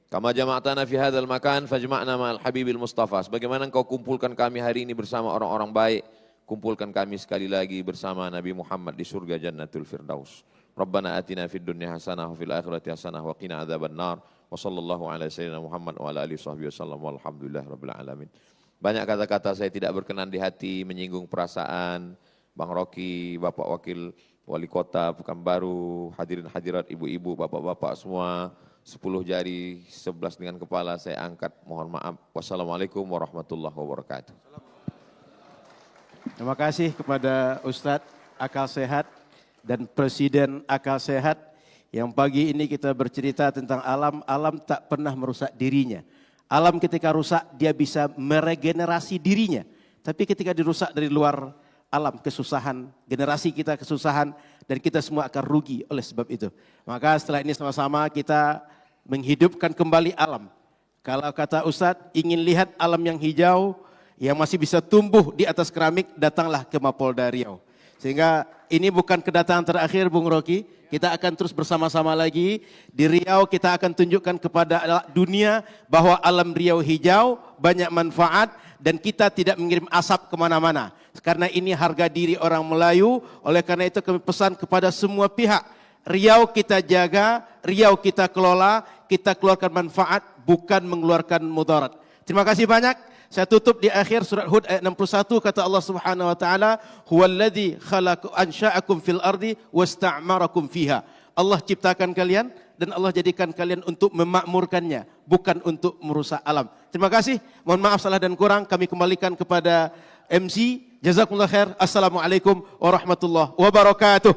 S3: Kama jama'tana fi hadzal makan fajma'na ma'al habibil mustafa. Sebagaimana engkau kumpulkan kami hari ini bersama orang-orang baik, kumpulkan kami sekali lagi bersama Nabi Muhammad di surga Jannatul Firdaus. Rabbana atina fid dunya hasanah wa fil akhirati hasanah wa qina adzabannar. Wa sallallahu ala sayyidina Muhammad wa ala alihi washabbihi wasallam walhamdulillah rabbil alamin. Banyak kata-kata saya tidak berkenan di hati, menyinggung perasaan Bang Rocky, Bapak Wakil Wali Kota Pekanbaru, hadirin hadirat ibu-ibu, bapak-bapak semua, 10 jari, 11 dengan kepala saya angkat, mohon maaf. Wassalamualaikum warahmatullahi wabarakatuh.
S2: Terima kasih kepada Ustadz Akal Sehat dan Presiden Akal Sehat yang pagi ini kita bercerita tentang alam. Alam tak pernah merusak dirinya. Alam ketika rusak dia bisa meregenerasi dirinya. Tapi ketika dirusak dari luar, alam kesusahan, generasi kita kesusahan, dan kita semua akan rugi oleh sebab itu. Maka setelah ini sama-sama kita menghidupkan kembali alam. Kalau kata Ustadz, ingin lihat alam yang hijau, yang masih bisa tumbuh di atas keramik, datanglah ke Mapolda Riau. Sehingga ini bukan kedatangan terakhir Bung Rocky, kita akan terus bersama-sama lagi. Di Riau kita akan tunjukkan kepada dunia bahwa alam Riau hijau, banyak manfaat, dan kita tidak mengirim asap kemana-mana. Karena ini harga diri orang Melayu, oleh karena itu kami pesan kepada semua pihak. Riau kita jaga, Riau kita kelola, kita keluarkan manfaat, bukan mengeluarkan mudarat. Terima kasih banyak. Saya tutup di akhir surat Hud ayat 61 kata Allah Subhanahu wa taala, "Huwallazi ansha'akum fil ardi wasta'marakum fiha." Allah ciptakan kalian dan Allah jadikan kalian untuk memakmurkannya, bukan untuk merusak alam. Terima kasih. Mohon maaf salah dan kurang, kami kembalikan kepada MC. Jazakumullah khair. Assalamualaikum warahmatullahi wabarakatuh.